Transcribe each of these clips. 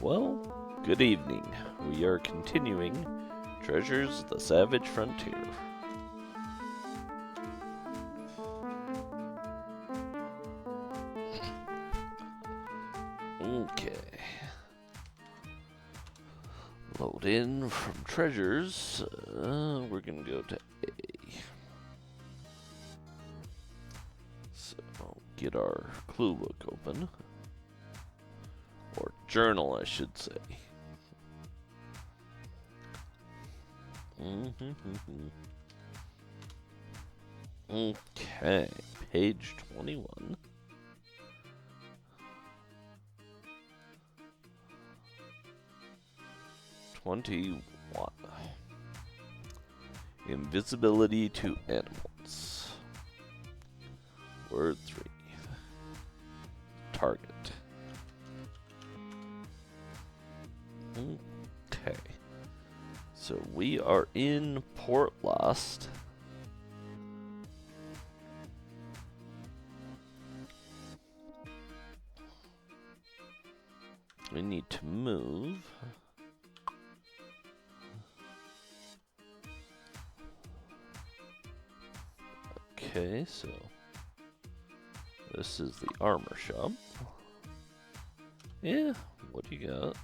Well, good evening. We are continuing Treasures of the Savage Frontier. Okay. Load in from Treasures. We're gonna go to A. So, get our clue book open. Or journal, I should say. Okay, page 21. Invisibility to animals. Word 3. Target. Okay. So we are in Port Llast. We need to move. Okay, so this is the armor shop. Yeah, what do you got?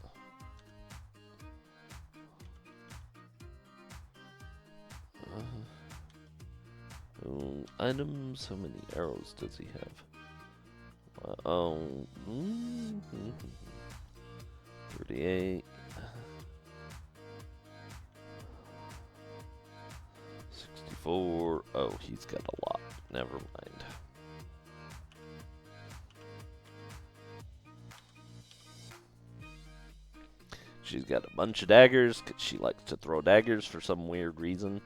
Items, how many arrows does he have? 38. 64. Oh, he's got a lot. Never mind. She's got a bunch of daggers, 'cause she likes to throw daggers for some weird reason.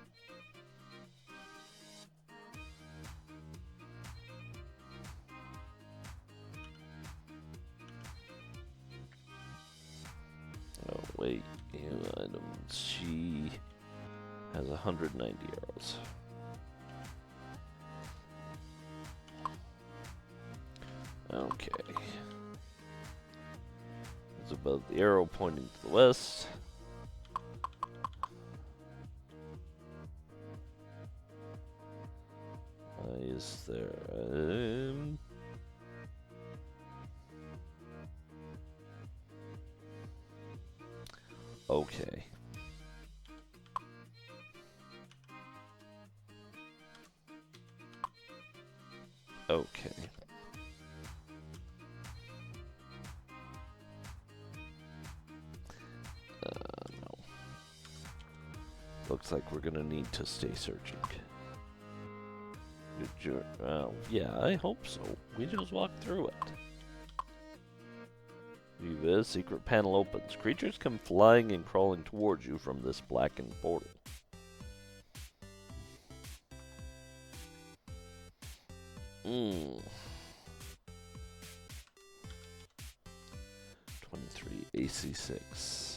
Oh, wait. New items. She has 190 arrows. Okay. It's above the arrow pointing to the west. Is there... Okay. Okay. No. Looks like we're gonna need to stay searching. Yeah, I hope so. We just walked through it. View this. Secret panel opens. Creatures come flying and crawling towards you from this blackened portal. Hmm. 23 AC6.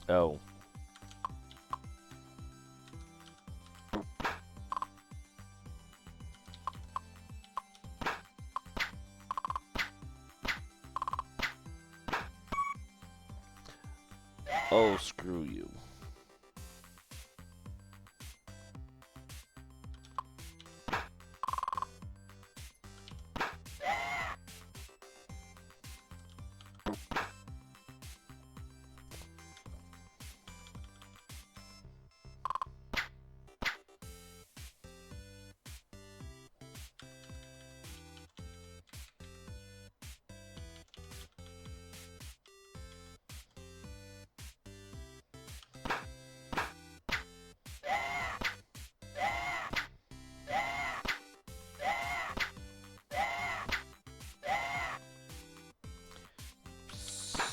Oh. Oh, screw you.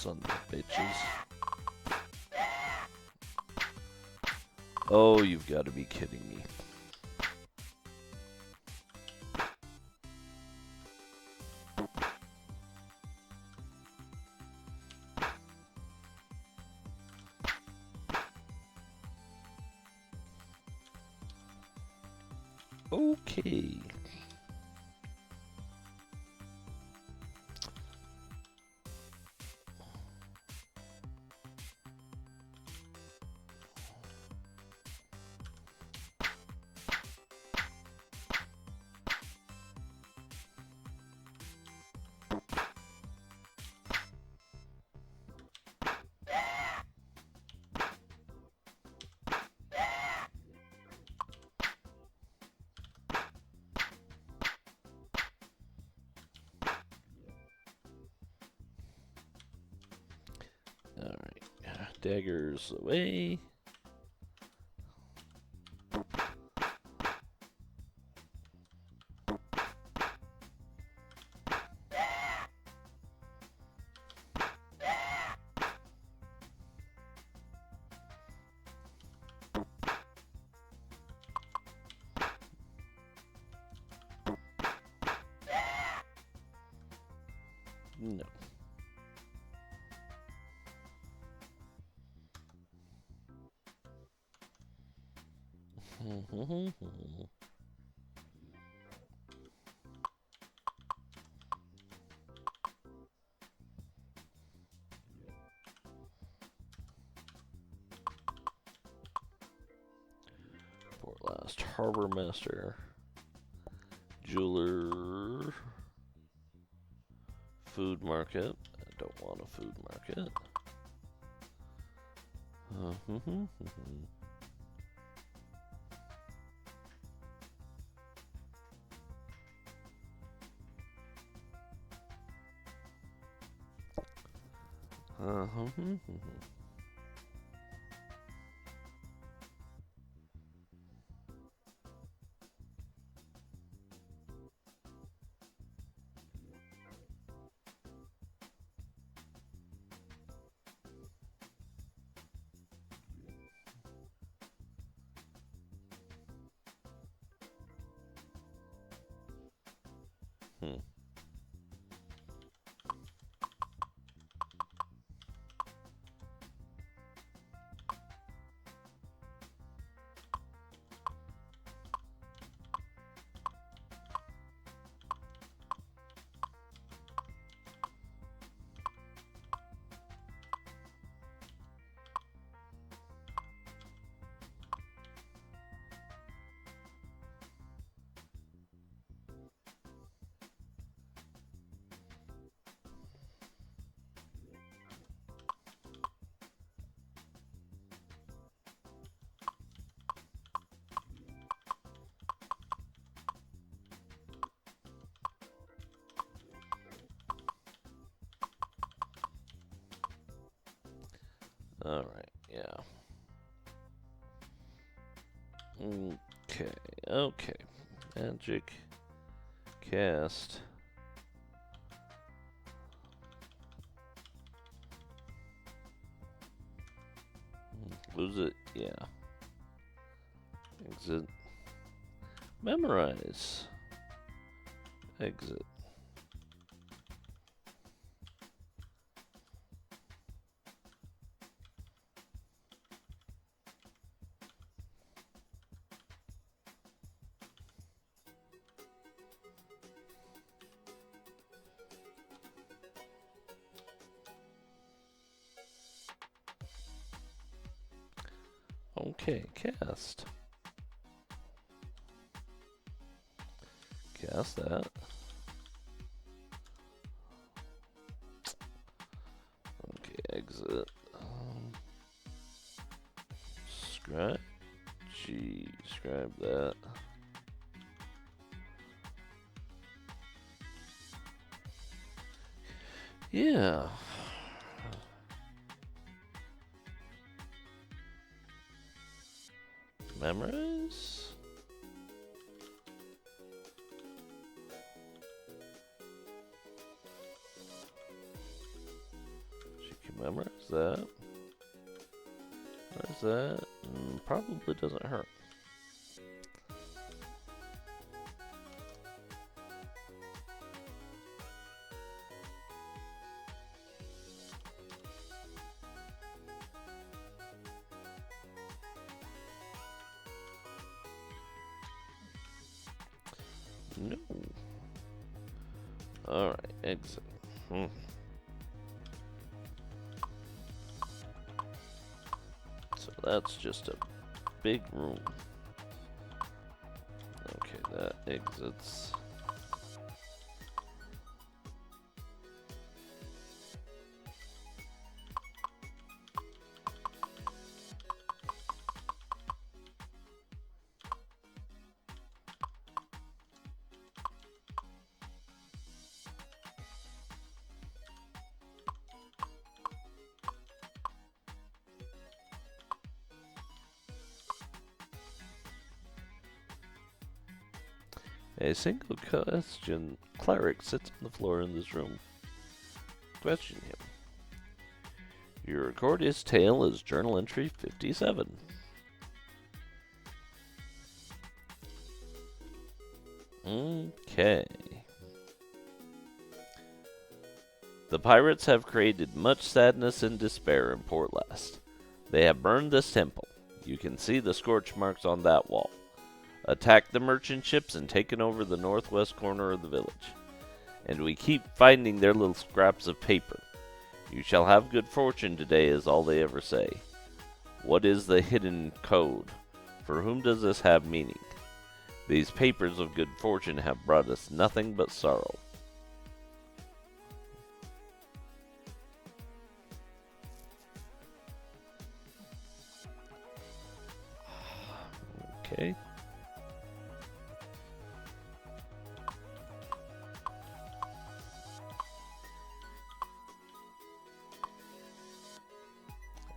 Son of bitches. Oh, you've got to be kidding me. Okay. Alright, daggers away. No. Port Llast Harbor Master, Jeweler, Food Market. I don't want a food market. Alright, yeah. Okay. Magic cast. Lose it, yeah. Exit. Memorize. Exit. Okay, cast. Cast that. Okay, exit. Scribe. Scribe that. Yeah. Memorize? She can memorize that. There's that. Probably doesn't hurt. No. Alright, exit. So that's just a big room. Okay, that exits. A single question cleric sits on the floor in this room. Question him. You record his tale as journal entry 57. Okay. The pirates have created much sadness and despair in Port Llast. They have burned this temple. You can see the scorch marks on that wall. Attacked the merchant ships and taken over the northwest corner of the village. And we keep finding their little scraps of paper. You shall have good fortune today is all they ever say. What is the hidden code? For whom does this have meaning? These papers of good fortune have brought us nothing but sorrow. Okay.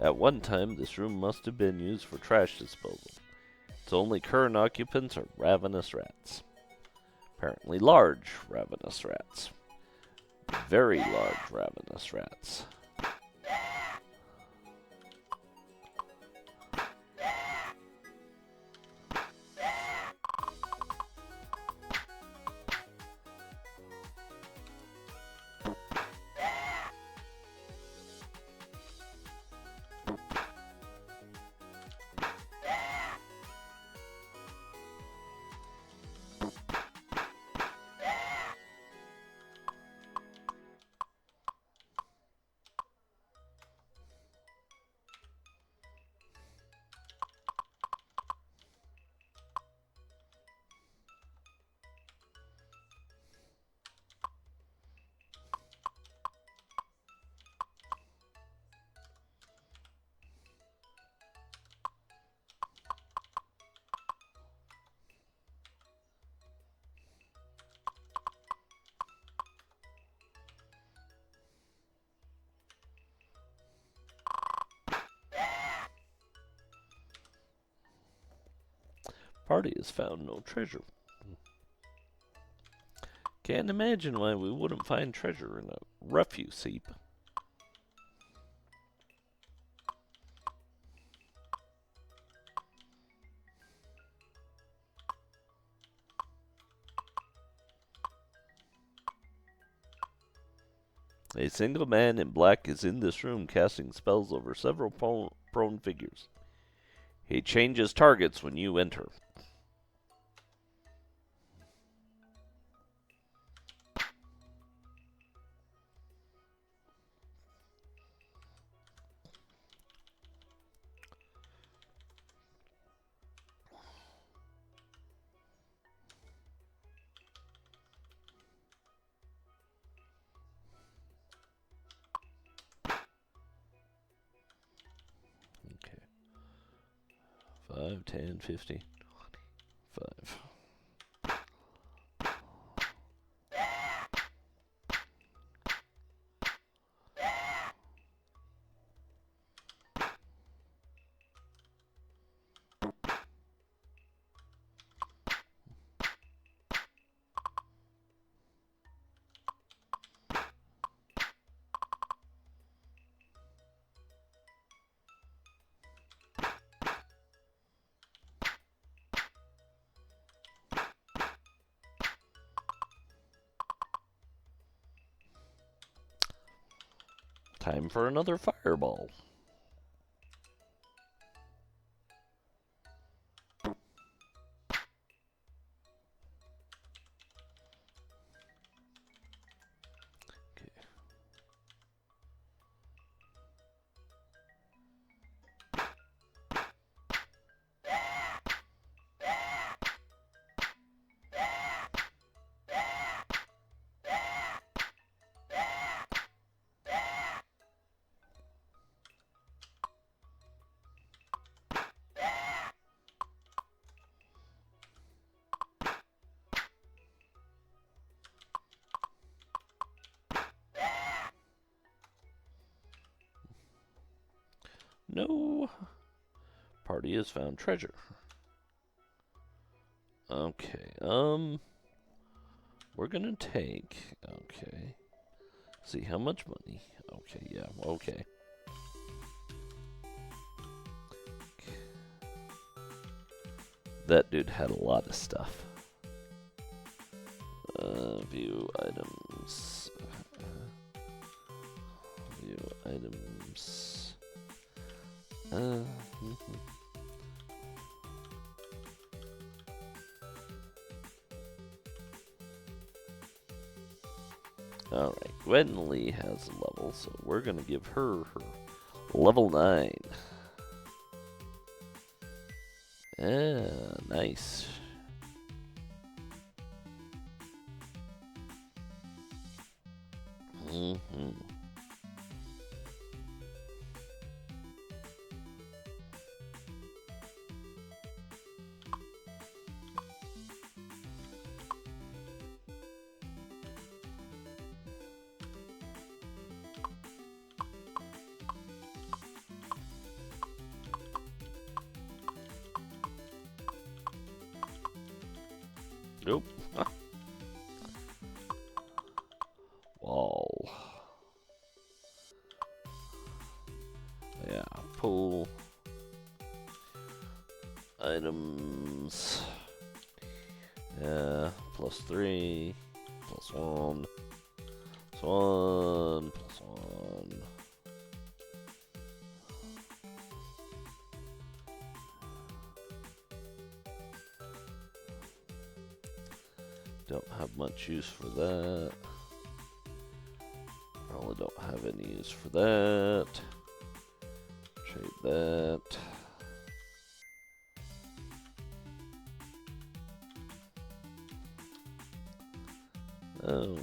At one time, this room must have been used for trash disposal. Its only current occupants are ravenous rats. Apparently large ravenous rats. Very large ravenous rats. Party has found no treasure. Can't imagine why we wouldn't find treasure in a refuse heap. A single man in black is in this room casting spells over several prone figures. He changes targets when you enter. Okay. 5, 10, 15, 5. Time for another fireball. No. Party has found treasure. Okay, we're gonna take, okay. See how much money. Okay, yeah, okay. That dude had a lot of stuff. View items. View items. Alright, Gwen Lee has a level, so we're gonna give her level 9. Ah, nice. Nope. Wall. Yeah, pull items. Yeah, +3, +1, +1, +1. Don't have much use for that. Probably don't have any use for that. Trade that. Oh.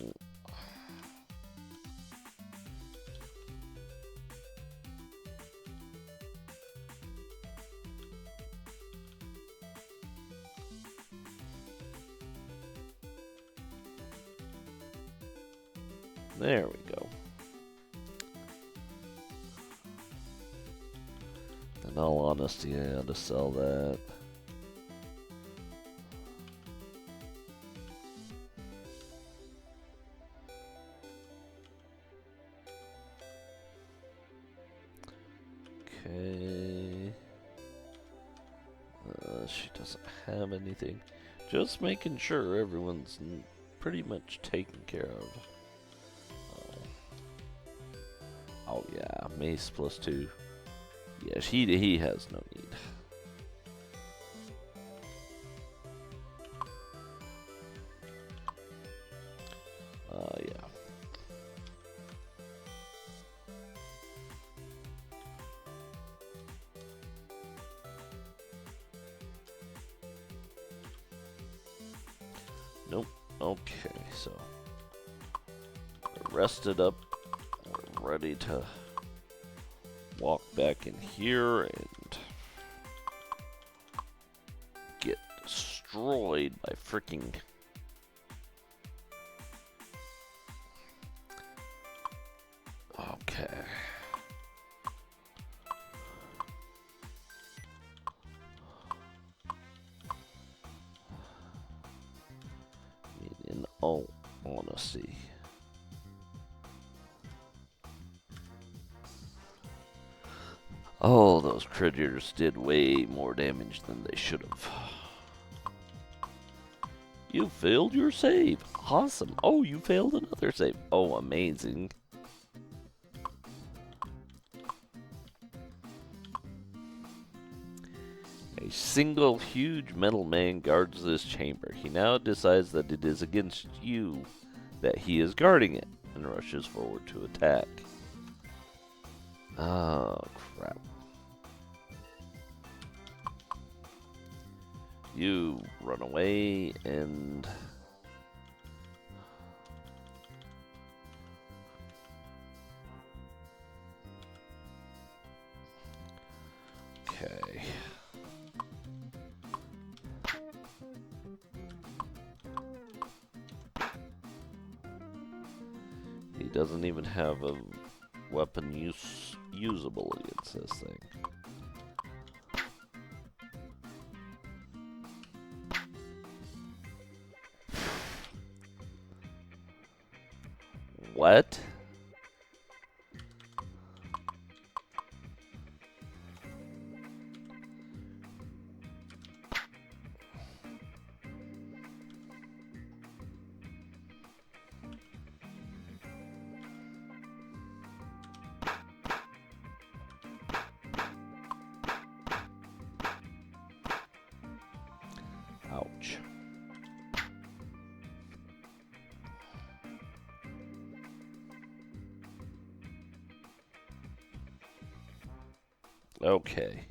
There we go. In all honesty, I had to sell that. Okay. She doesn't have anything. Just making sure everyone's pretty much taken care of. Oh yeah, mace +2. Yeah, he has no need. Yeah. Nope. Okay, so rested up. We're ready to walk back in here and get destroyed by freaking okay. In all honesty, oh, those critters did way more damage than they should have. You failed your save. Awesome. Oh, you failed another save. Oh, amazing. A single huge metal man guards this chamber. He now decides that it is against you that he is guarding it and rushes forward to attack. Oh, crap. You run away and okay. He doesn't even have a weapon usable against this thing. What? Ouch. Okay.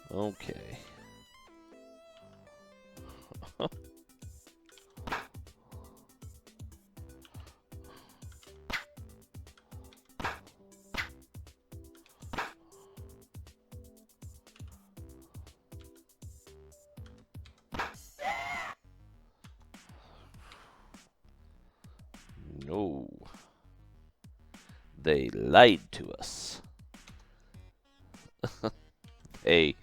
Okay. No. They lied to us. They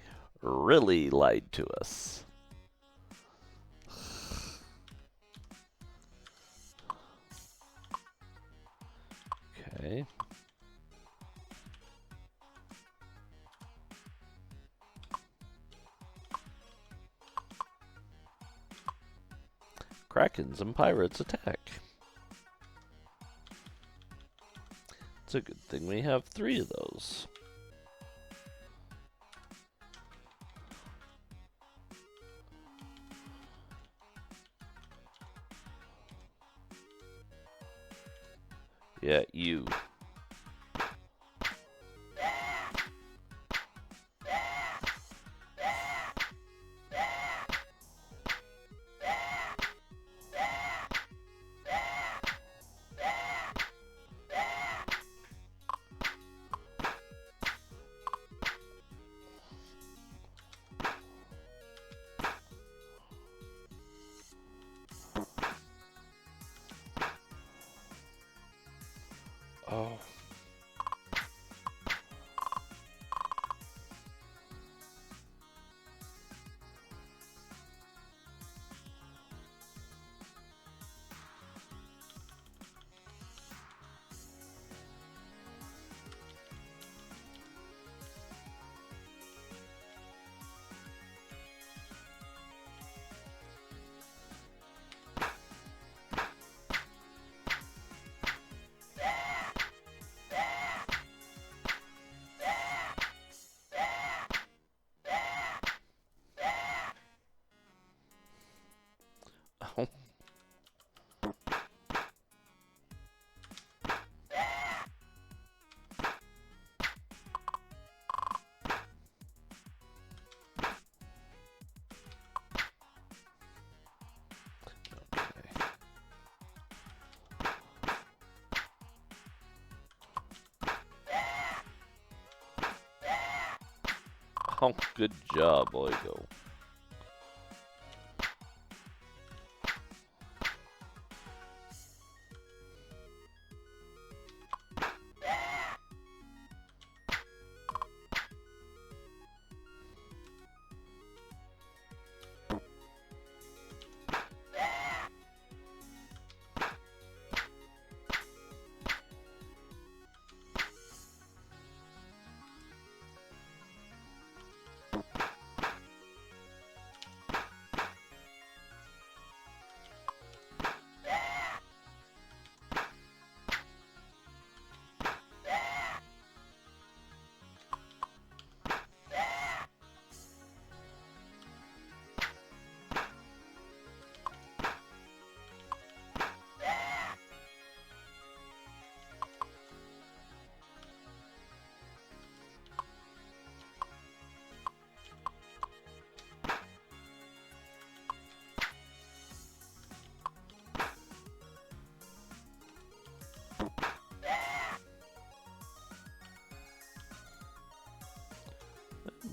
really lied to us. Okay. Krakens and pirates attack. It's a good thing we have 3 of those. Yeah, you. Oh. Oh, good job, Oigo.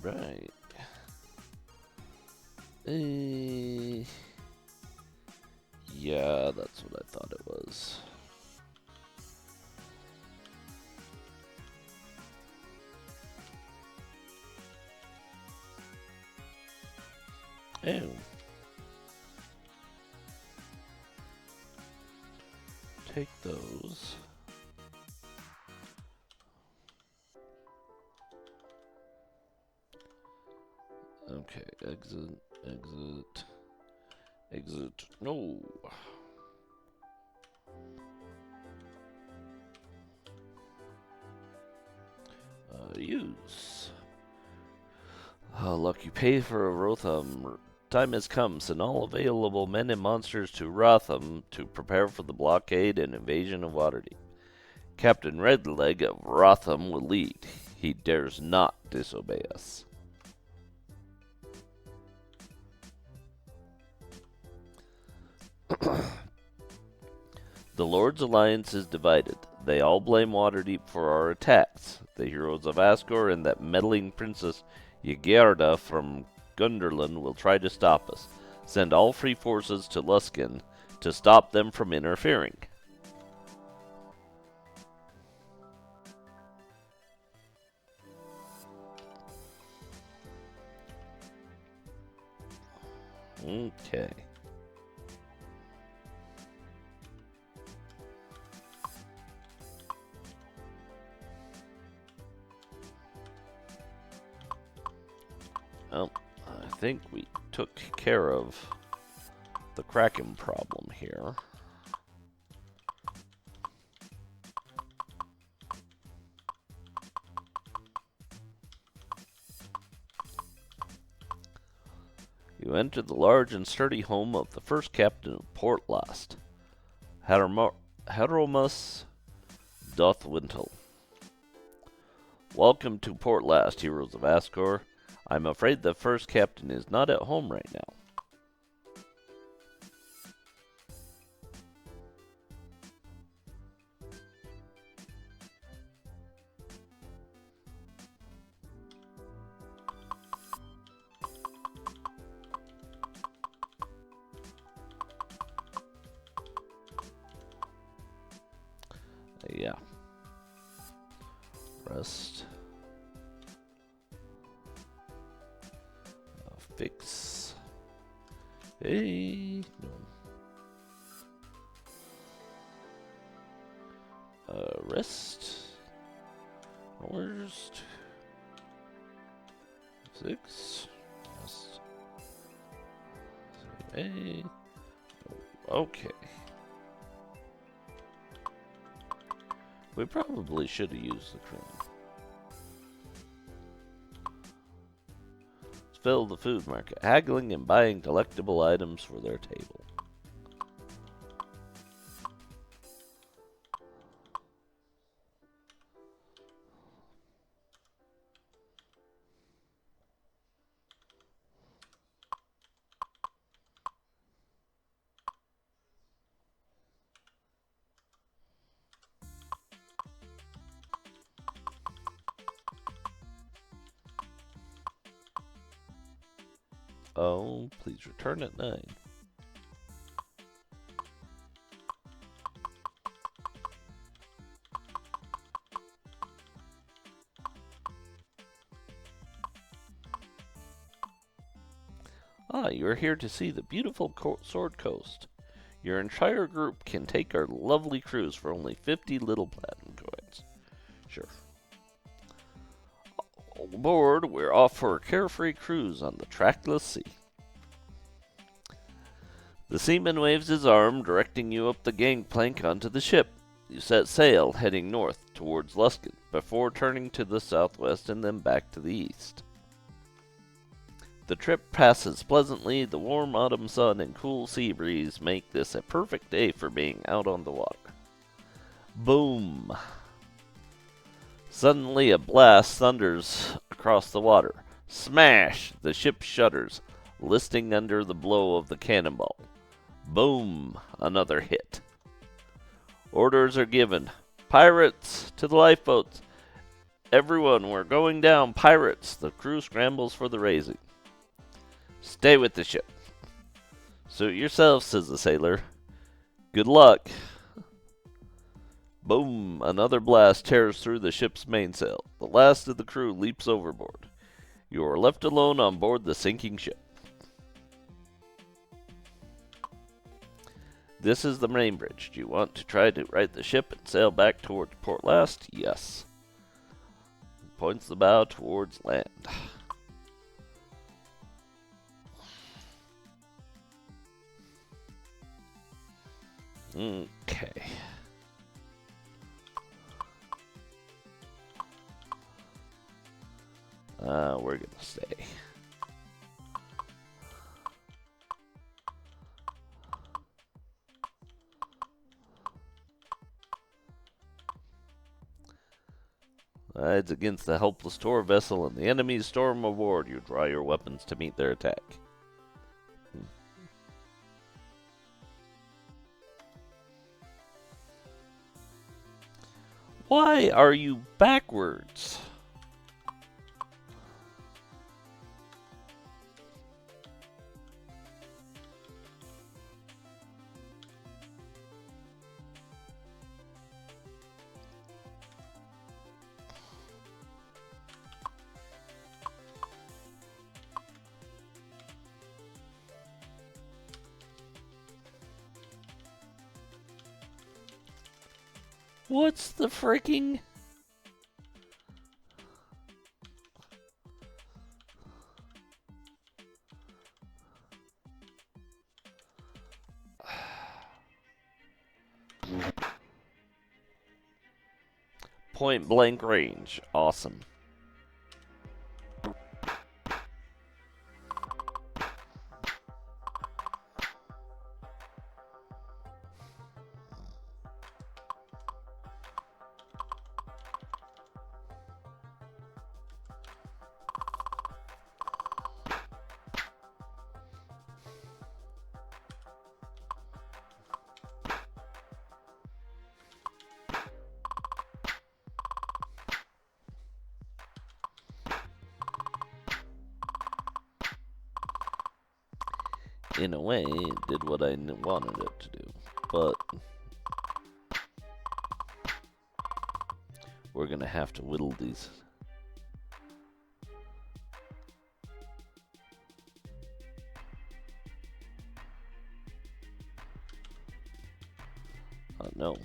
Right. Yeah, that's what I thought it was. Oh. Take those. Okay, exit, exit. No. Use. Look, you pay for a Rotham. Time has come. Send all available men and monsters to Rotham to prepare for the blockade and invasion of Waterdeep. Captain Redleg of Rotham will lead. He dares not disobey us. The Lord's Alliance is divided. They all blame Waterdeep for our attacks. The heroes of Asgore and that meddling princess Ygerda from Gunderland will try to stop us. Send all free forces to Luskan to stop them from interfering. Okay. Well, I think we took care of the Kraken problem here. You enter the large and sturdy home of the first captain of Port Llast, Heromus Dothwintle. Welcome to Port Llast, heroes of Asgore. I'm afraid the first captain is not at home right now. Yeah. Rest. Fix. Hey. No. Rest. Worst. 6. Rest. Hey. Okay. We probably should have used the cream. Let's fill the food market, haggling and buying collectible items for their table. Uh-oh, please return at 9. Ah, you are here to see the beautiful Sword Coast. Your entire group can take our lovely cruise for only 50 little platinum coins. Sure. Aboard, we're off for a carefree cruise on the trackless sea. The seaman waves his arm, directing you up the gangplank onto the ship. You set sail, heading north towards Luskin, before turning to the southwest and then back to the east. The trip passes pleasantly. The warm autumn sun and cool sea breeze make this a perfect day for being out on the water. Boom! Suddenly a blast thunders across the water. Smash! The ship shudders, listing under the blow of the cannonball. Boom! Another hit. Orders are given. Pirates! To the lifeboats! Everyone, we're going down! Pirates! The crew scrambles for the raising. Stay with the ship. Suit yourself, says the sailor. Good luck. Boom! Another blast tears through the ship's mainsail. The last of the crew leaps overboard. You are left alone on board the sinking ship. This is the main bridge. Do you want to try to right the ship and sail back towards Port Llast? Yes. Points the bow towards land. Okay. We're gonna stay. It's against the helpless Tor vessel and the enemies storm aboard. You draw your weapons to meet their attack. Why are you backwards? What's the freaking... Point blank range. Awesome. In a way, it did what I wanted it to do, but we're gonna have to whittle these. Oh no.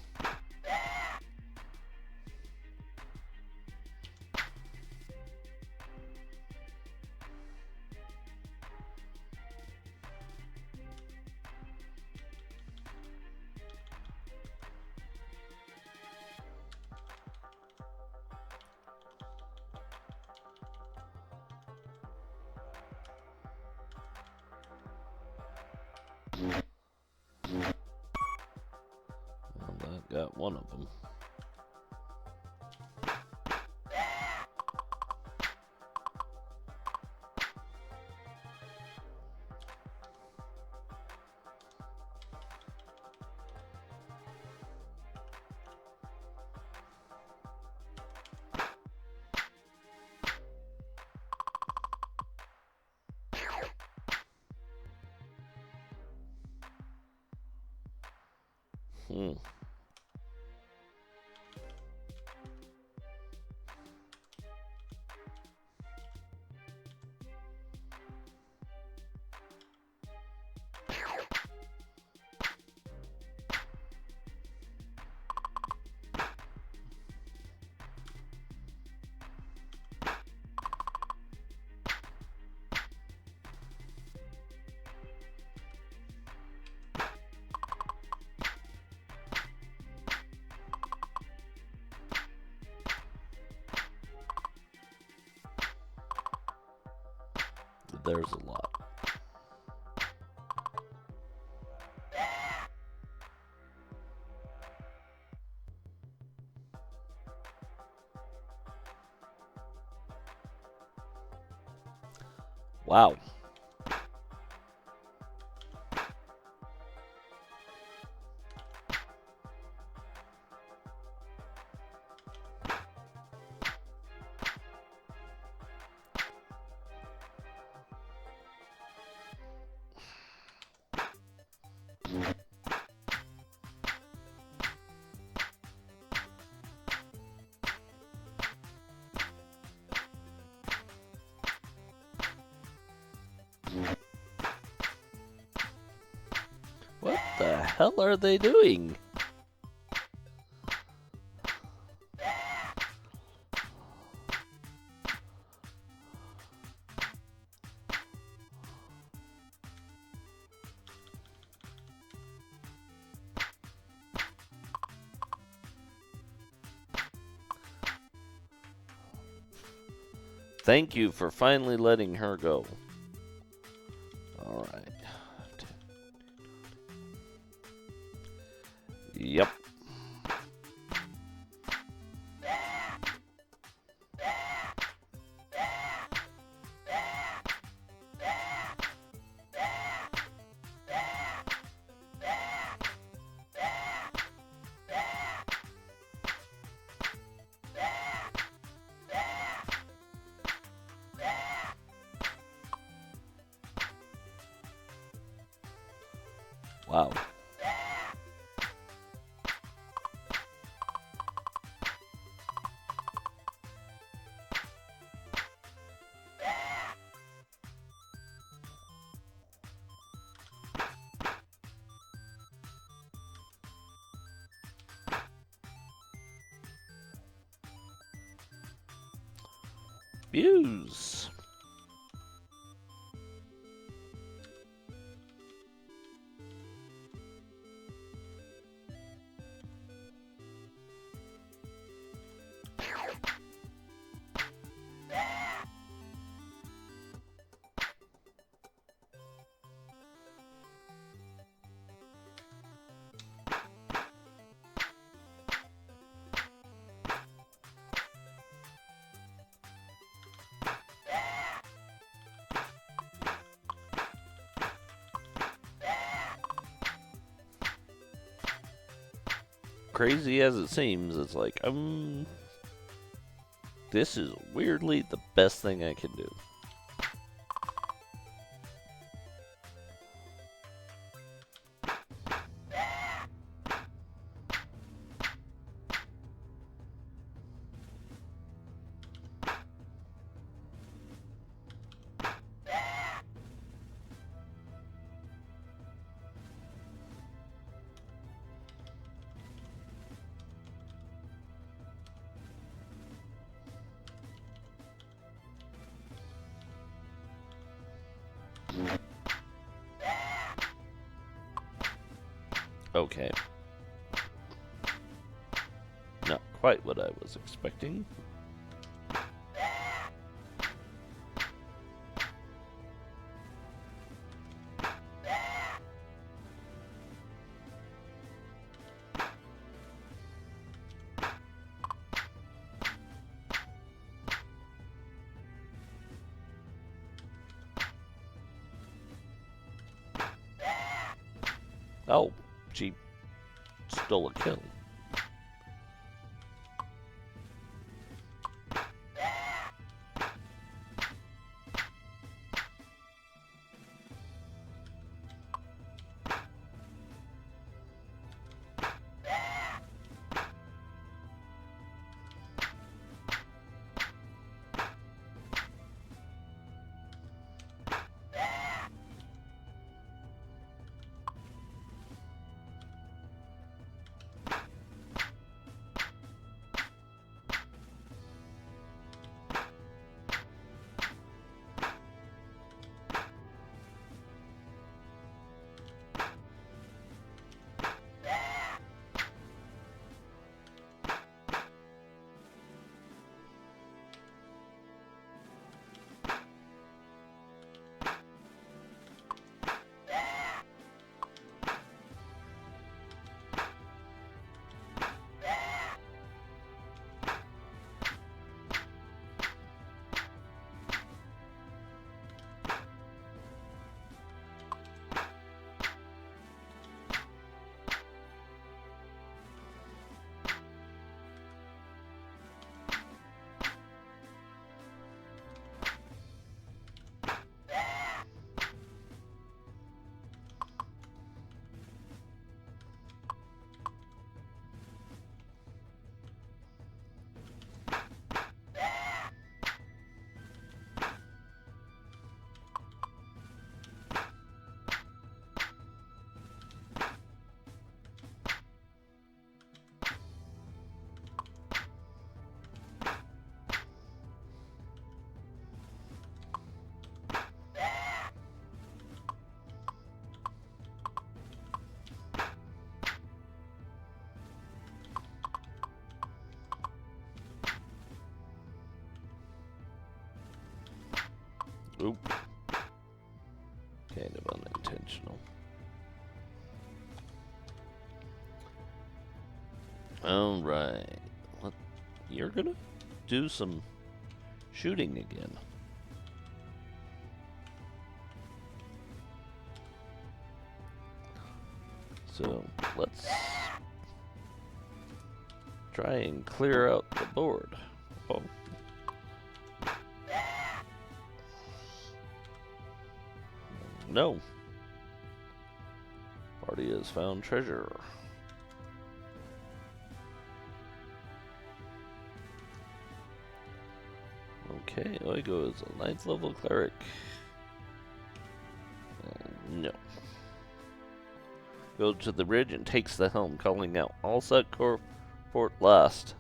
Well, that got one of them. Hmm. There's a lot. Wow. What the hell are they doing? Thank you for finally letting her go. Alright. Yep. Wow. Views. Crazy as it seems, it's like, this is weirdly the best thing I can do. Okay. Not quite what I was expecting. Oh, she stole a kill. Alright. You're gonna do some shooting again. So, let's try and clear out the board. Oh. No. Party has found treasure. Okay, Oigo is a 9th level cleric. No. Goes to the bridge and takes the helm, calling out, "All set, Port Llast."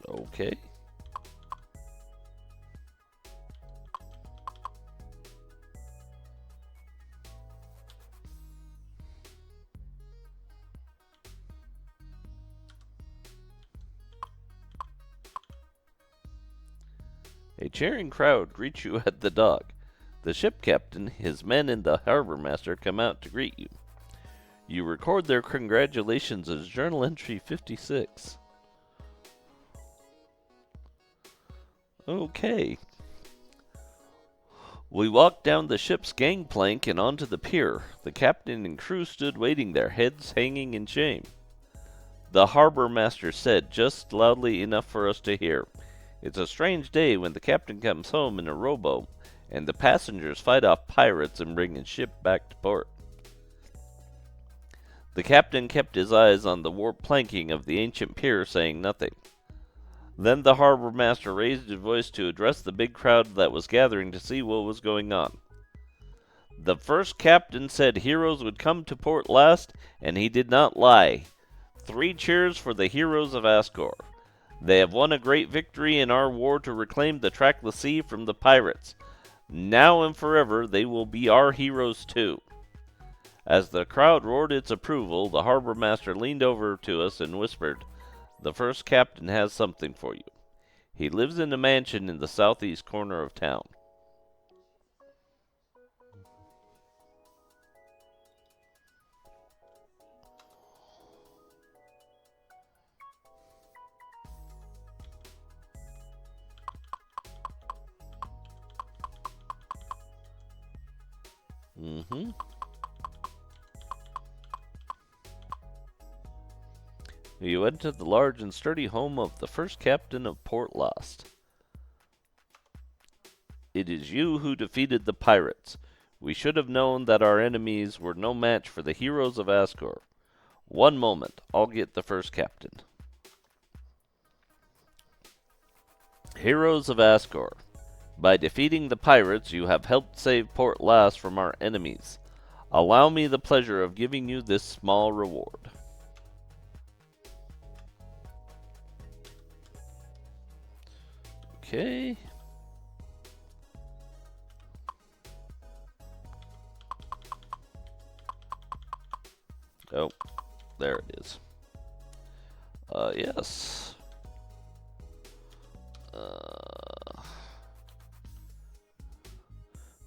Okay. A cheering crowd greets you at the dock. The ship captain, his men, and the harbor master come out to greet you. You record their congratulations as Journal Entry 56. Okay. We walked down the ship's gangplank and onto the pier. The captain and crew stood waiting there, heads hanging in shame. The harbor master said, just loudly enough for us to hear, "It's a strange day when the captain comes home in a rowboat, and the passengers fight off pirates and bring his ship back to port." The captain kept his eyes on the warped planking of the ancient pier, saying nothing. Then the harbor master raised his voice to address the big crowd that was gathering to see what was going on. "The first captain said heroes would come to Port Llast, and he did not lie. 3 cheers for the heroes of Asgore. They have won a great victory in our war to reclaim the trackless sea from the pirates. Now and forever they will be our heroes too." As the crowd roared its approval, the harbor master leaned over to us and whispered, "The first captain has something for you. He lives in a mansion in the southeast corner of town." Mm-hmm. You enter the large and sturdy home of the first captain of Port Llast. "It is you who defeated the pirates. We should have known that our enemies were no match for the heroes of Asgore. One moment, I'll get the first captain." "Heroes of Asgore, by defeating the pirates, you have helped save Port Llast from our enemies. Allow me the pleasure of giving you this small reward." Okay. Oh, there it is. Yes.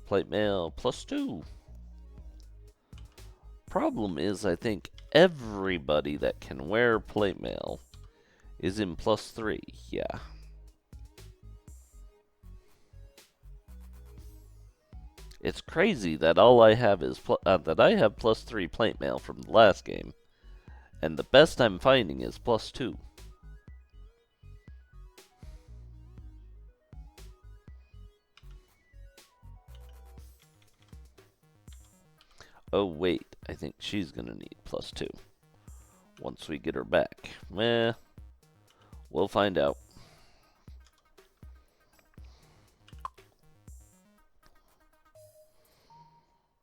Plate mail +2. Problem is, I think everybody that can wear plate mail is in +3. Yeah. It's crazy that all I have is that I have +3 plate mail from the last game, and the best I'm finding is +2. Oh wait, I think she's gonna need +2 once we get her back. Meh, we'll find out.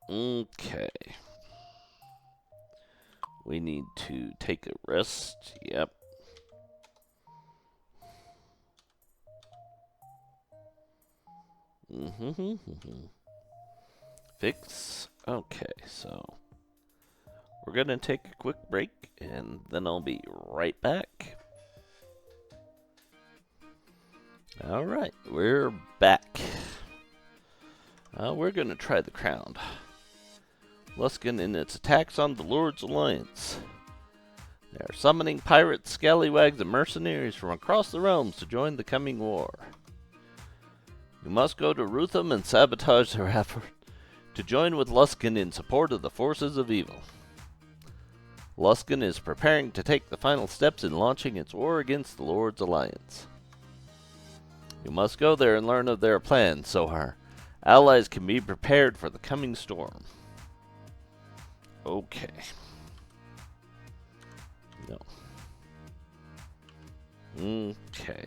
Okay. We need to take a rest. Yep. Fix. Okay, so we're gonna take a quick break, and then I'll be right back. Alright, we're back. We're gonna try the crown. Luskan in its attacks on the Lord's Alliance. They are summoning pirates, scallywags, and mercenaries from across the realms to join the coming war. You must go to Rutham and sabotage their effort to join with Luskan in support of the forces of evil. Luskan is preparing to take the final steps in launching its war against the Lord's Alliance. You must go there and learn of their plans so our allies can be prepared for the coming storm. Okay. No. Okay.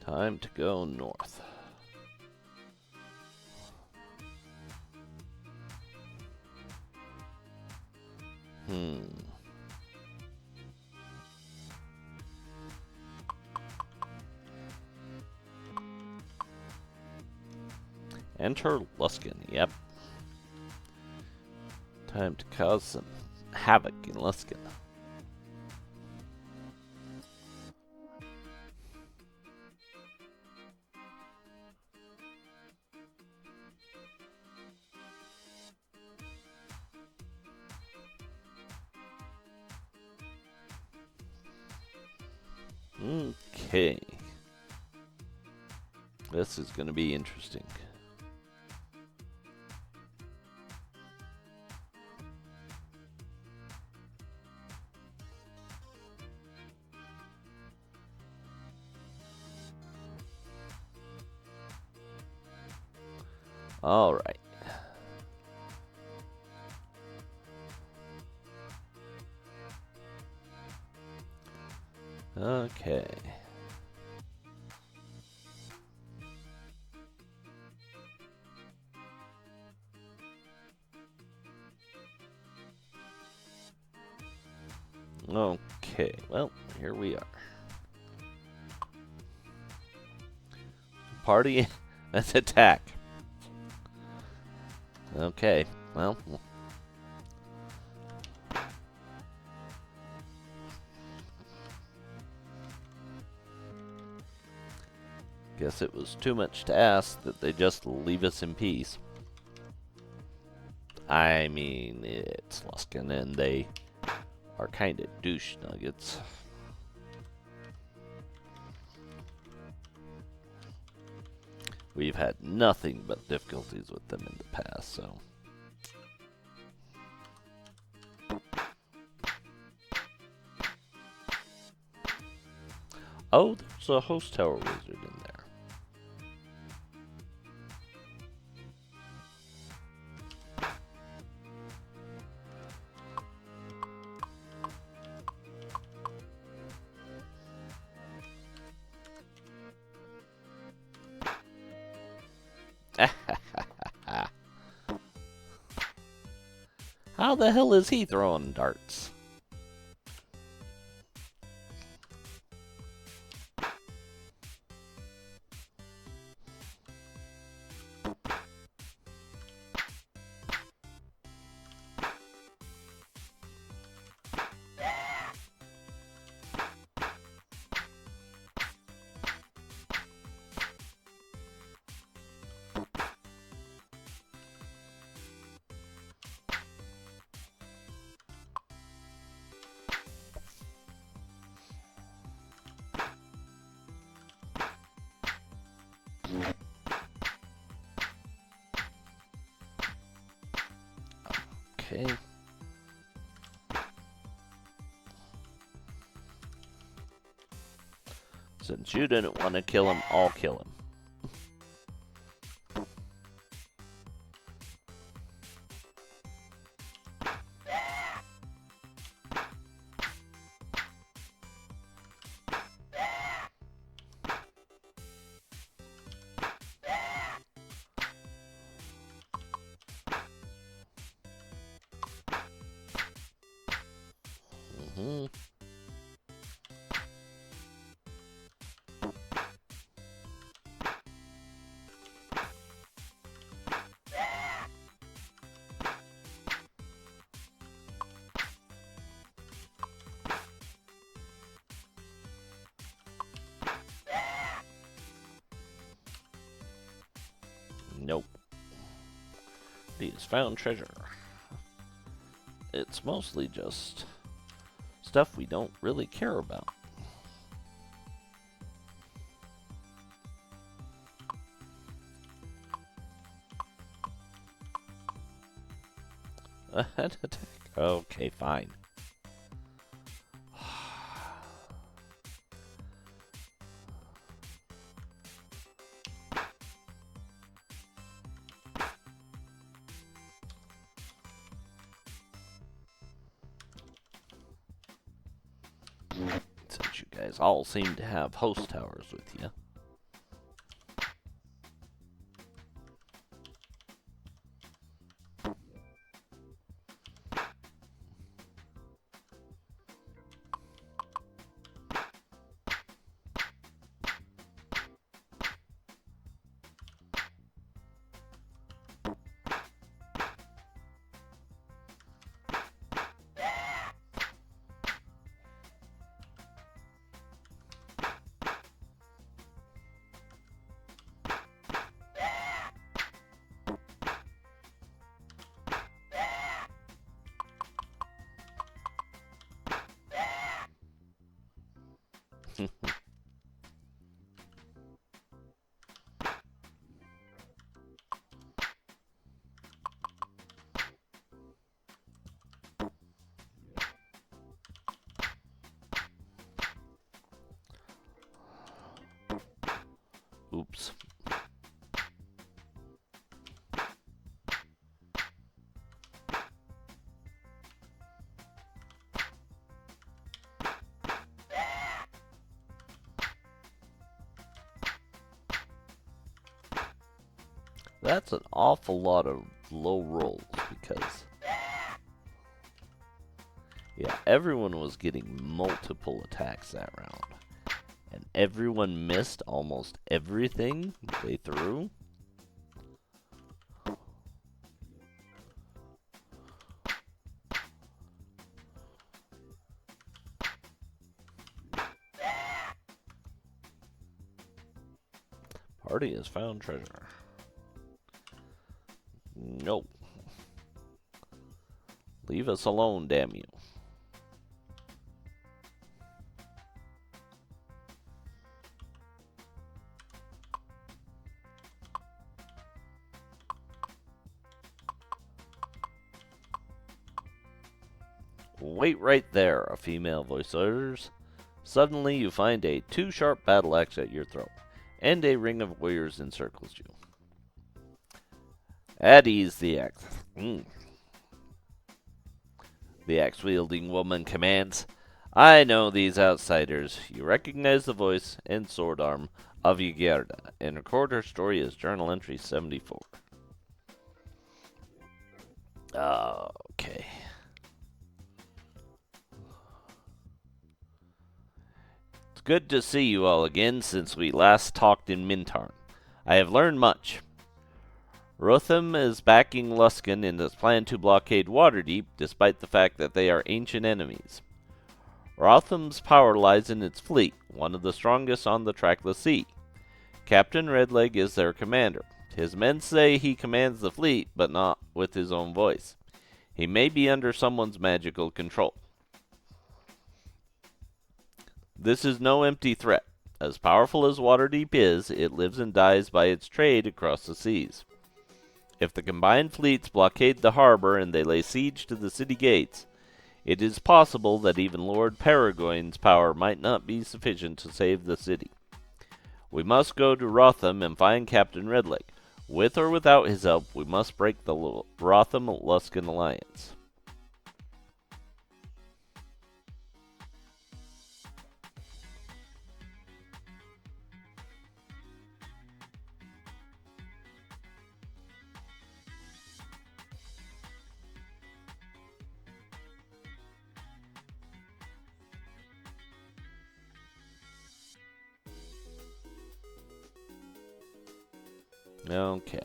Time to go north. Enter Luskan, yep. Time to cause some havoc in Luskan. Okay. This is going to be interesting. All right. Okay. Okay, well, here we are. Party, let's attack. Okay, well. Guess it was too much to ask that they just leave us in peace. I mean, it's Luskan and they are kind of douche nuggets. We've had nothing but difficulties with them in the past, so. Oh, there's a host tower wizard in there. How the hell is he throwing darts? Okay. Since you didn't want to kill him, I'll kill him. Party has found treasure. It's mostly just stuff we don't really care about. An attack. Okay, fine. Since you guys all seem to have host towers with you. Oops. That's an awful lot of low rolls because, yeah, everyone was getting multiple attacks that round. And everyone missed almost everything they threw. Party has found treasure. Nope. Leave us alone, damn you. Wait right there, a female voice utters. Suddenly you find a two-sharp battle axe at your throat, and a ring of warriors encircles you. At ease, the axe. The axe-wielding woman commands. I know these outsiders. You recognize the voice and sword arm of Ygerda, and record her story as Journal Entry 74. Okay. It's good to see you all again since we last talked in Mintarn. I have learned much. Rotham is backing Luskan in his plan to blockade Waterdeep, despite the fact that they are ancient enemies. Rotham's power lies in its fleet, one of the strongest on the trackless sea. Captain Redleg is their commander. His men say he commands the fleet, but not with his own voice. He may be under someone's magical control. This is no empty threat. As powerful as Waterdeep is, it lives and dies by its trade across the seas. If the combined fleets blockade the harbor and they lay siege to the city gates, it is possible that even Lord Peregrine's power might not be sufficient to save the city. We must go to Rotham and find Captain Redleg. With or without his help, we must break the Rotham-Luskan alliance. Okay.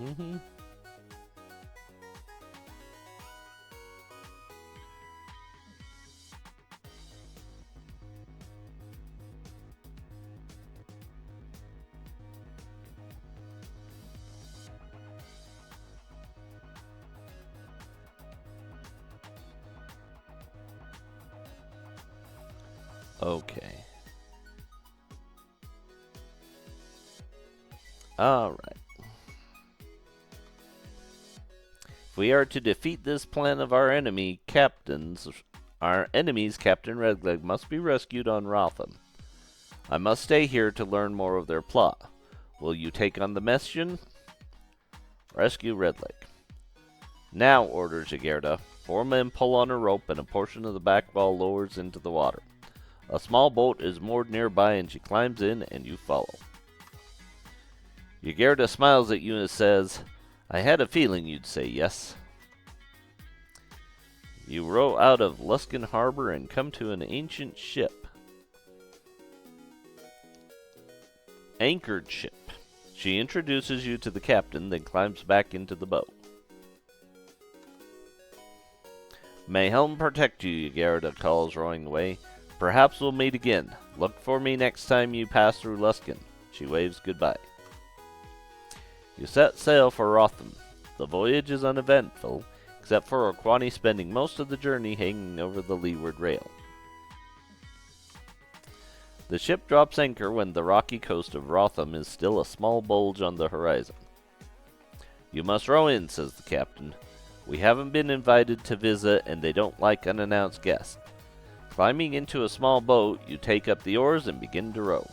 Mm-hmm. Okay. Alright. If we are to defeat this plan of our enemy's Captain Redleg must be rescued on Rotham. I must stay here to learn more of their plot. Will you take on the mission? Rescue Redleg. Now, orders Jagerda. 4 men pull on a rope and a portion of the back wall lowers into the water. A small boat is moored nearby and she climbs in and you follow. Jagerda smiles at you and says, I had a feeling you'd say yes. You row out of Luskin Harbor and come to an ancient ship. Anchored ship. She introduces you to the captain, then climbs back into the boat. May Helm protect you, Jagerda calls, rowing away. Perhaps we'll meet again. Look for me next time you pass through Luskin. She waves goodbye. You set sail for Rotham. The voyage is uneventful, except for Okwani spending most of the journey hanging over the leeward rail. The ship drops anchor when the rocky coast of Rotham is still a small bulge on the horizon. You must row in, says the captain. We haven't been invited to visit, and they don't like unannounced guests. Climbing into a small boat, you take up the oars and begin to row.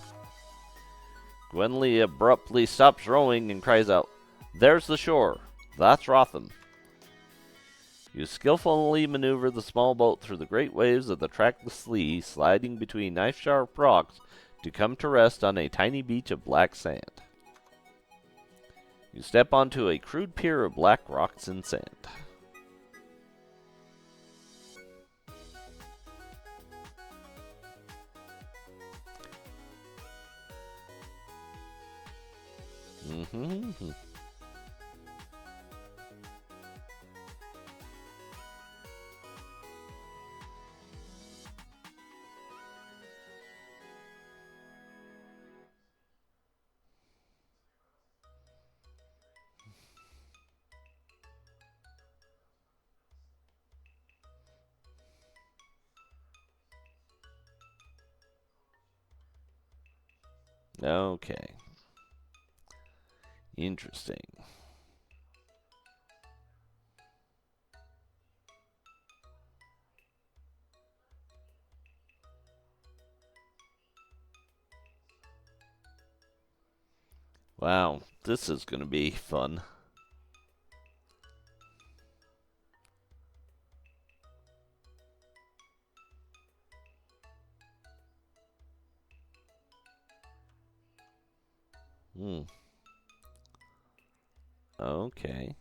Gwenly abruptly stops rowing and cries out, There's the shore. That's Rotham. You skillfully maneuver the small boat through the great waves of the trackless sea, sliding between knife-sharp rocks to come to rest on a tiny beach of black sand. You step onto a crude pier of black rocks and sand. Mm-hmm. Okay. Interesting. Wow, this is going to be fun. Okay.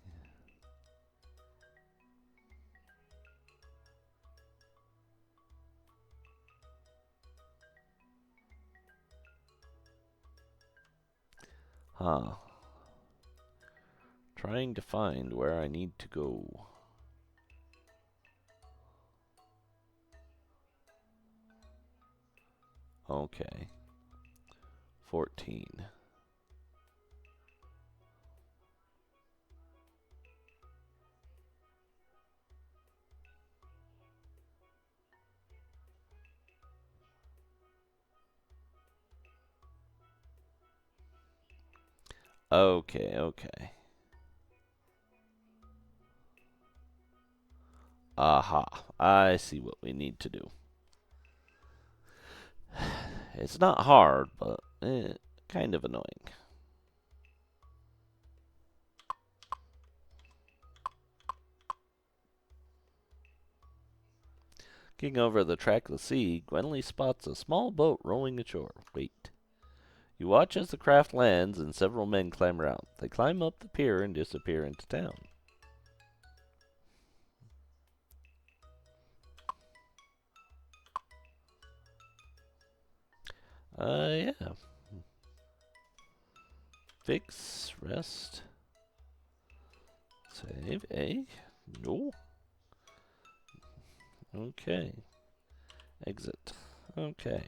Huh. Trying to find where I need to go. Okay. 14. Okay. Aha. I see what we need to do. It's not hard, but kind of annoying. Looking over the trackless sea, Gwenly spots a small boat rowing ashore. Wait. You watch as the craft lands and several men climb around. They climb up the pier and disappear into town. Yeah. Fix, rest. Save A? No. Okay. Exit. Okay.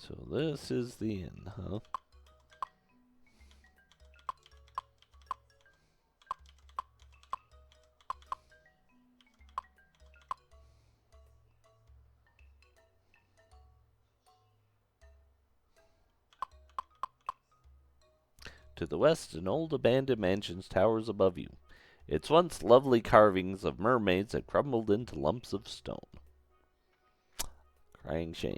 So this is the end, huh? To the west, an old abandoned mansion towers above you. Its once lovely carvings of mermaids had crumbled into lumps of stone. Crying shame.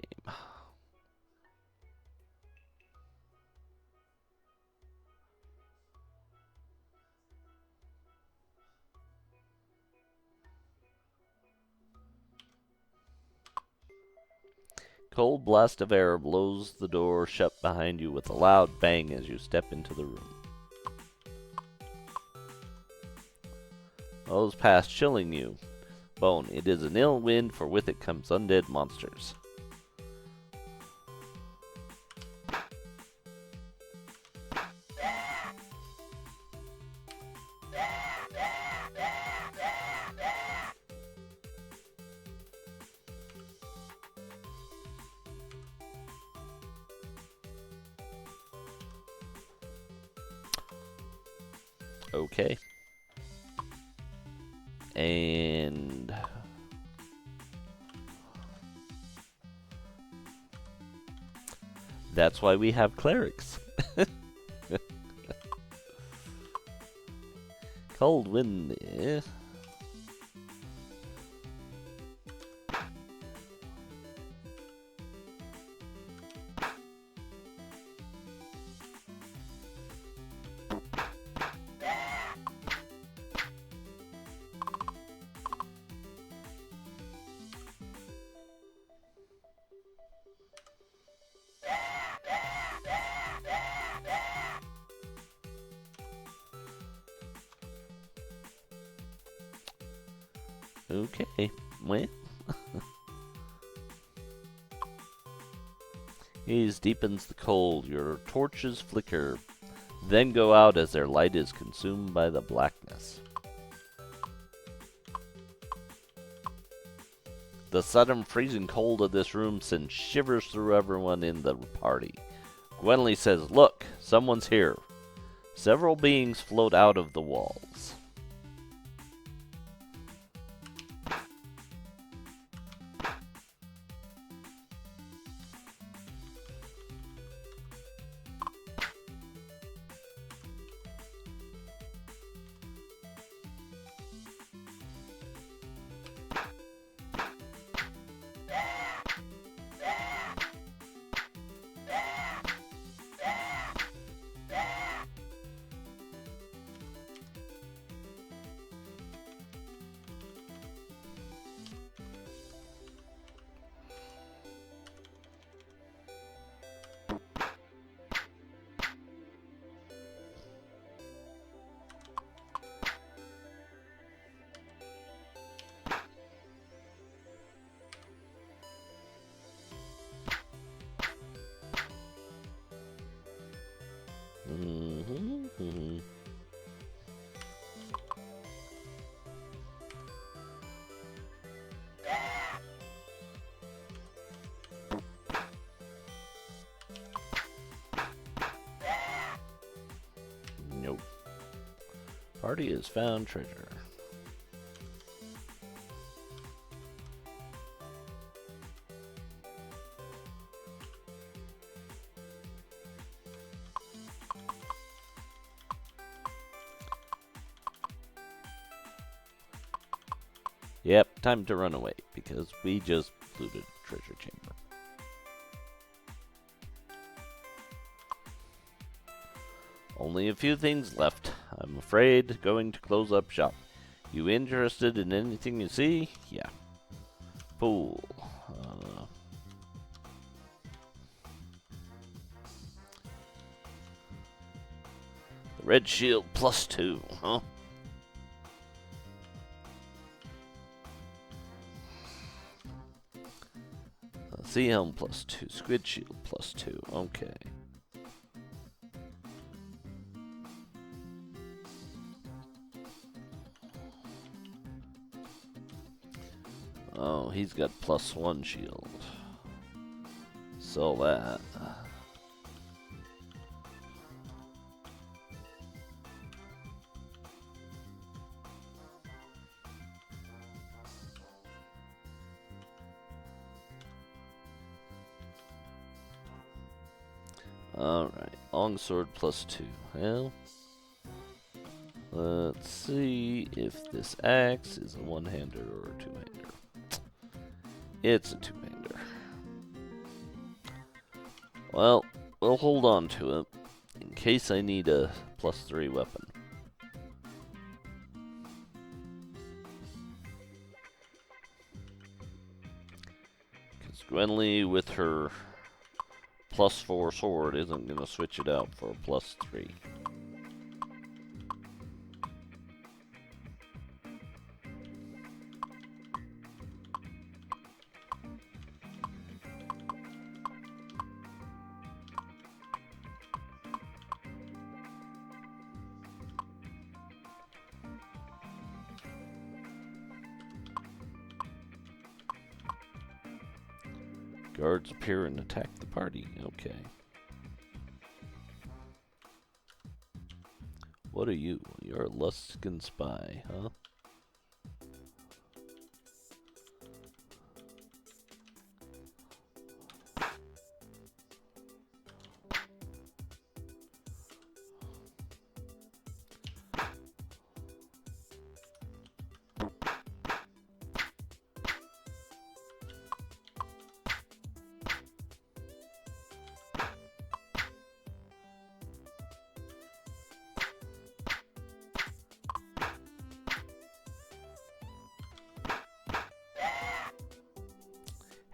Cold blast of air blows the door shut behind you with a loud bang as you step into the room. Those past chilling you. Bone, it is an ill wind, for with it comes undead monsters. Okay. And that's why we have clerics. Cold wind. Okay, well. Haze deepens the cold. Your torches flicker, then go out as their light is consumed by the blackness. The sudden freezing cold of this room sends shivers through everyone in the party. Gwenly says, "Look, someone's here." Several beings float out of the walls. Nope. Party has found treasure. Yep, time to run away, because we just looted a treasure chamber. Only a few things left. I'm afraid going to close up shop. You interested in anything you see? Yeah. Pool. The red shield +2, huh? Sea helm +2. Squid shield +2. Okay. Oh, he's got +1 shield. Sell that. Alright, longsword +2. Well, let's see if this axe is a one-hander or a two-hander. It's a two-hander. Well, we'll hold on to it in case I need a +3 weapon. Because Gwenly with her +4 sword isn't going to switch it out for a +3. Guards appear and attack the party. Okay. What are you? You're a Luskan spy, huh?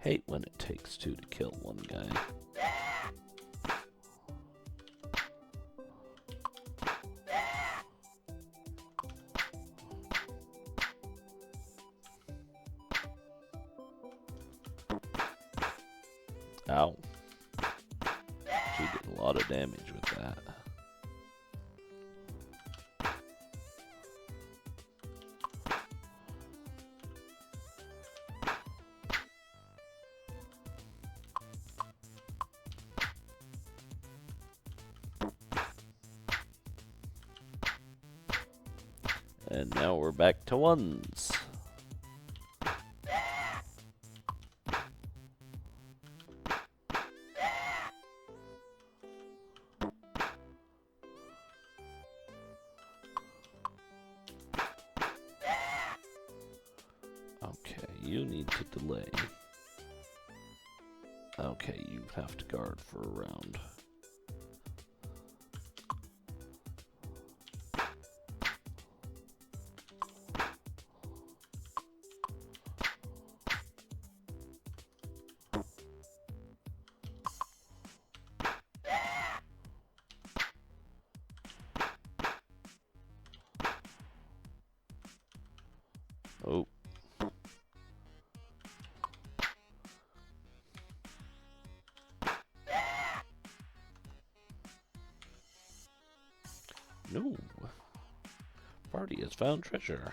Hate when it takes two to kill one guy. Ow. She did a lot of damage with that. And now we're back to ones. Okay, you need to delay. Okay, you have to guard for a round. Oh. No. Party has found treasure.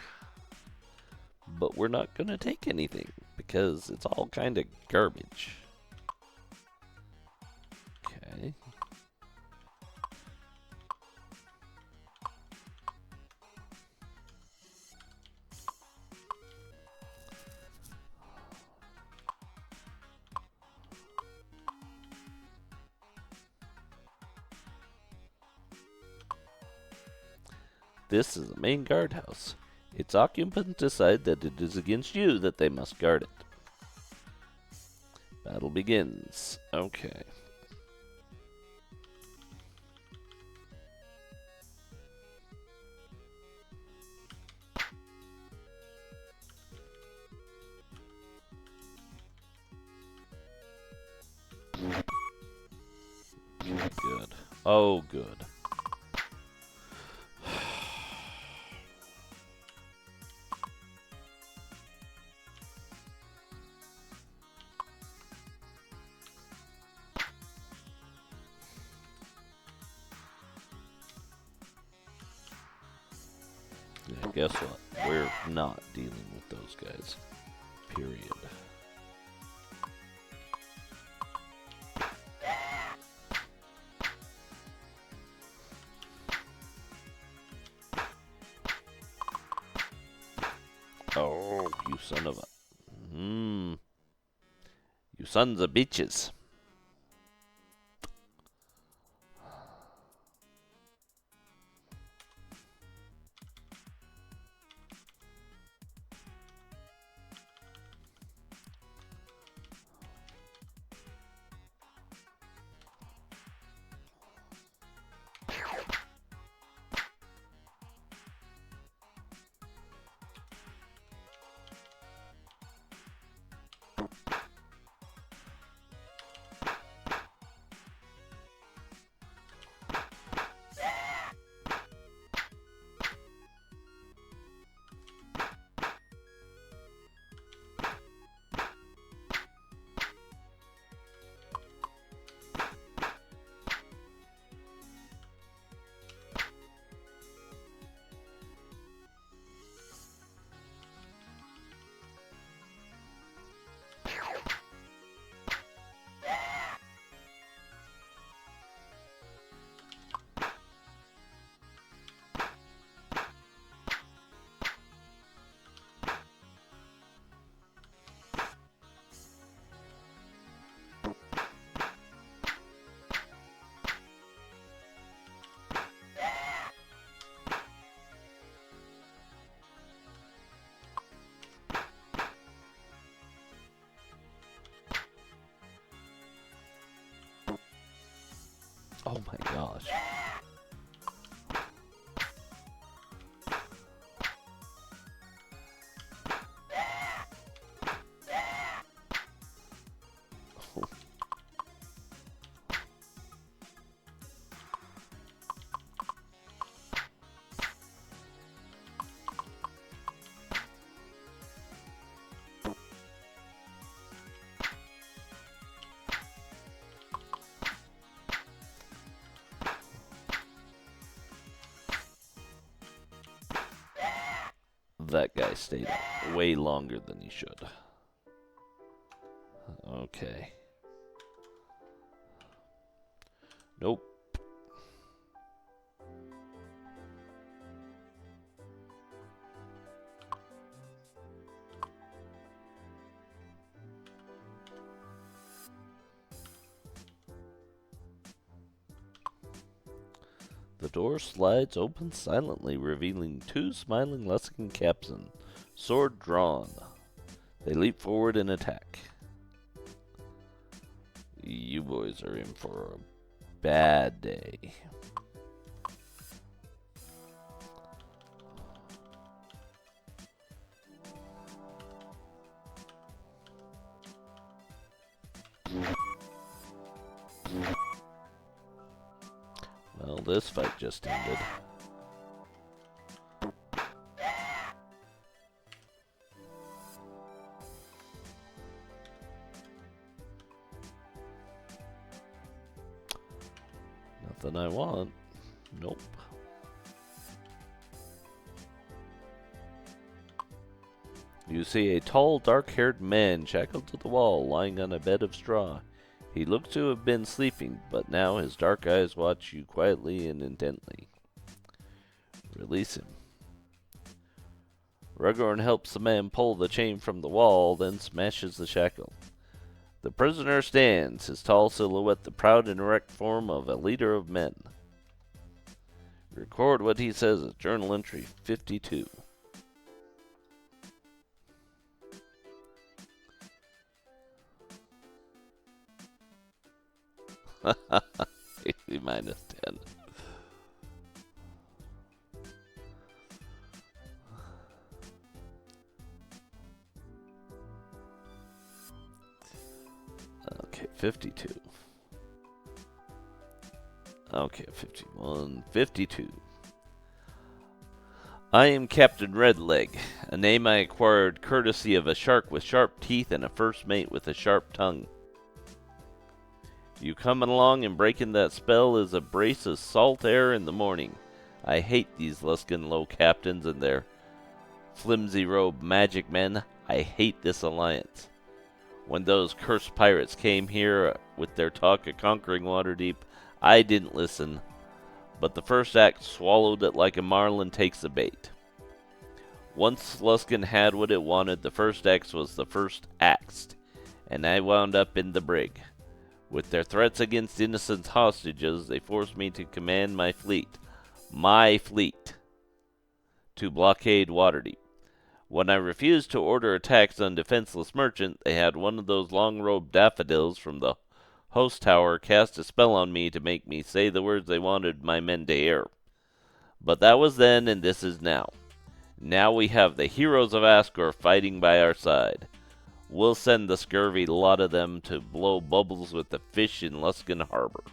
But we're not gonna take anything because it's all kind of garbage. Okay. This is the main guardhouse. Its occupants decide that it is against you that they must guard it. Battle begins. Okay. Good. Oh, good. Yeah, guess what? We're not dealing with those guys. period. Oh, you son of a... You sons of bitches. Oh my gosh. That guy stayed up way longer than he should. Okay. Nope. The door slides open silently, revealing two smiling Luskin captains, sword drawn. They leap forward and attack. You boys are in for a bad day. Well, this fight just ended. Nothing I want. Nope. You see a tall, dark-haired man shackled to the wall, lying on a bed of straw. He looks to have been sleeping, but now his dark eyes watch you quietly and intently. Release him. Rugorn helps the man pull the chain from the wall, then smashes the shackle. The prisoner stands, his tall silhouette the proud and erect form of a leader of men. Record what he says as Journal Entry 52. Minus 10. Okay, 52. Okay, 51. 52. I am Captain Redleg, a name I acquired courtesy of a shark with sharp teeth and a first mate with a sharp tongue. You coming along and breaking that spell is a brace of salt air in the morning. I hate these Luskin low captains and their flimsy robed magic men. I hate this alliance. When those cursed pirates came here with their talk of conquering Waterdeep, I didn't listen, but the first act swallowed it like a marlin takes a bait. Once Luskin had what it wanted, the first axe was the first axed, and I wound up in the brig. With their threats against innocent hostages, they forced me to command my fleet, to blockade Waterdeep. When I refused to order attacks on defenseless merchant, they had one of those long-robed daffodils from the host tower cast a spell on me to make me say the words they wanted my men to hear. But that was then, and this is now. Now we have the heroes of Asgore fighting by our side. We'll send the scurvy lot of them to blow bubbles with the fish in Luskin Harbor.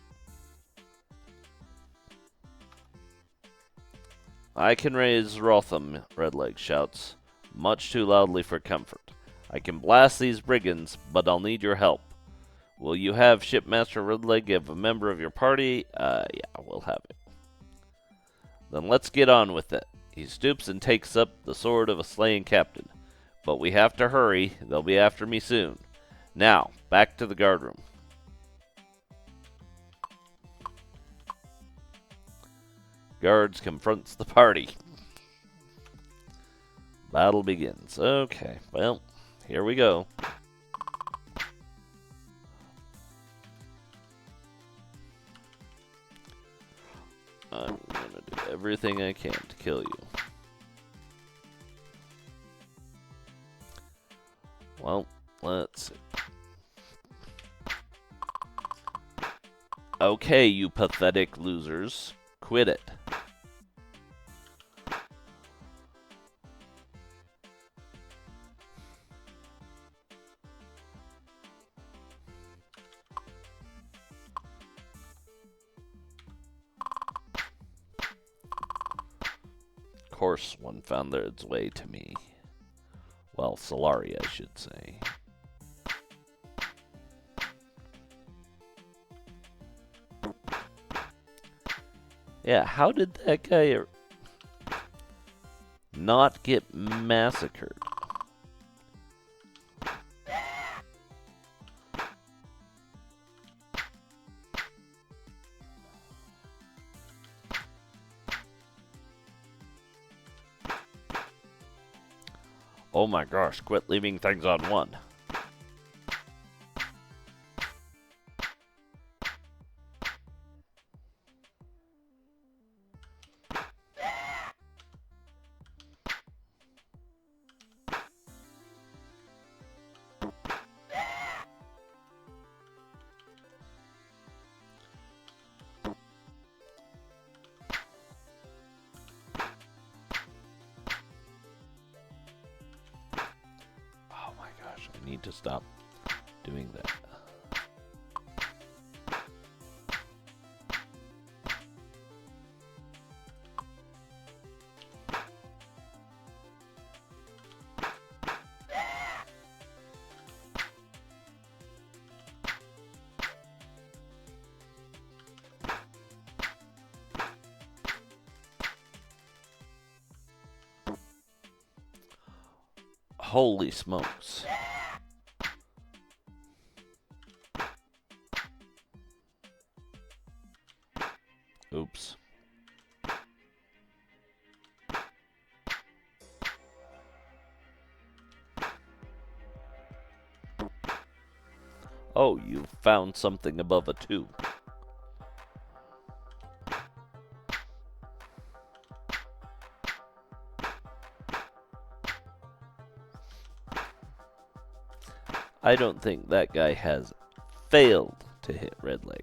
I can raise Rotham, Redleg shouts, much too loudly for comfort. I can blast these brigands, but I'll need your help. Will you have Shipmaster Redleg give a member of your party? Yeah, we'll have it. Then let's get on with it. He stoops and takes up the sword of a slain captain. But we have to hurry. They'll be after me soon. Now, back to the guardroom. Guards confronts the party. Battle begins. Okay, well, here we go. I'm gonna do everything I can to kill you. Well, let's see. Okay, you pathetic losers. Quit it. Of course, one found its way to me. Well, Solari, I should say. Yeah, how did that guy not get massacred? Oh my gosh, quit leaving things on one. I need to stop doing that. Holy smokes. Oops. Oh, you found something above a 2. I don't think that guy has failed to hit Redleg.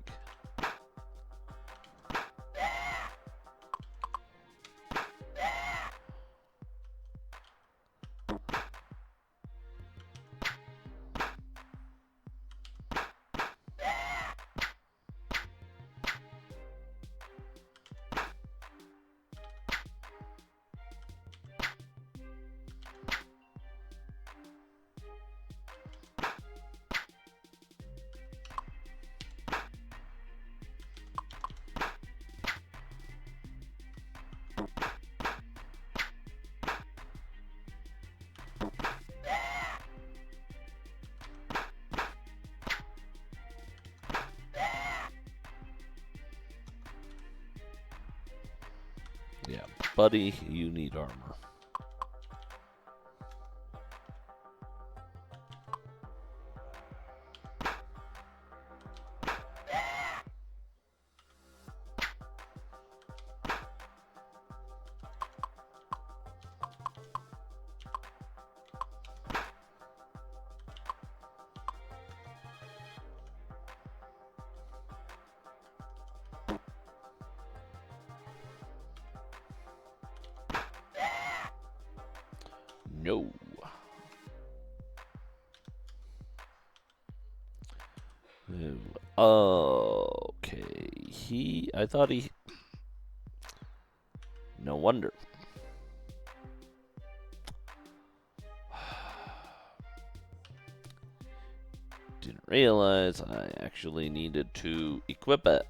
buddy, you need armor. No. Okay. I thought he... No wonder. Didn't realize I actually needed to equip it.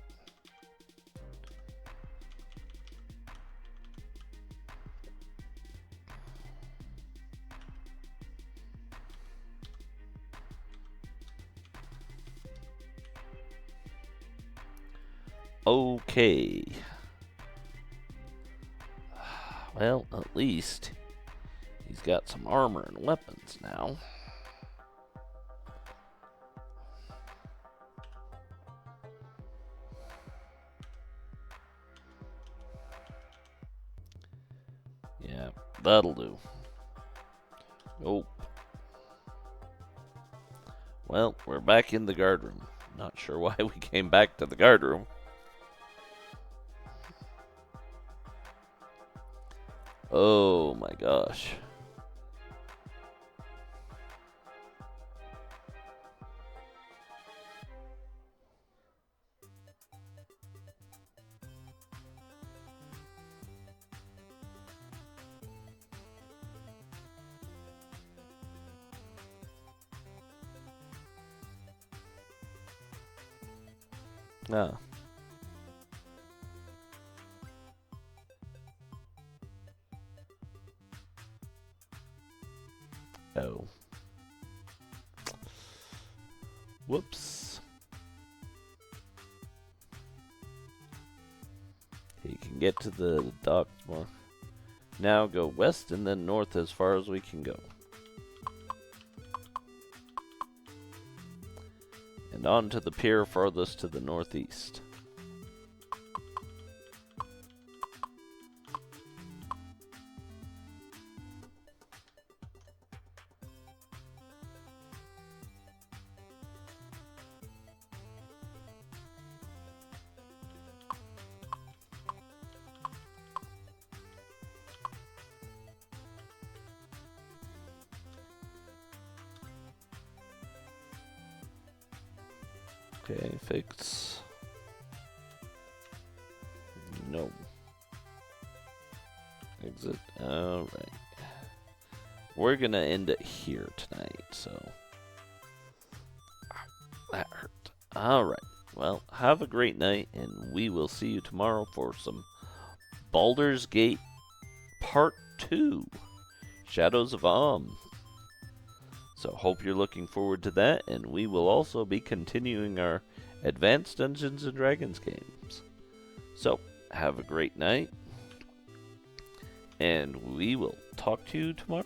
Okay. Well, at least he's got some armor and weapons now. Yeah, that'll do. Nope. Well, we're back in the guard room. Not sure why we came back to the guard room. Oh my gosh. Ah. Oh. Whoops. You can get to the docks more. Now go west and then north as far as we can go. And on to the pier farthest to the northeast. Okay, fix. No. Exit. Alright. We're gonna end it here tonight, so. That hurt. Alright. Well, have a great night, and we will see you tomorrow for some Baldur's Gate Part 2. Shadows of Om. So hope you're looking forward to that, and we will also be continuing our Advanced Dungeons & Dragons games. So, have a great night, and we will talk to you tomorrow.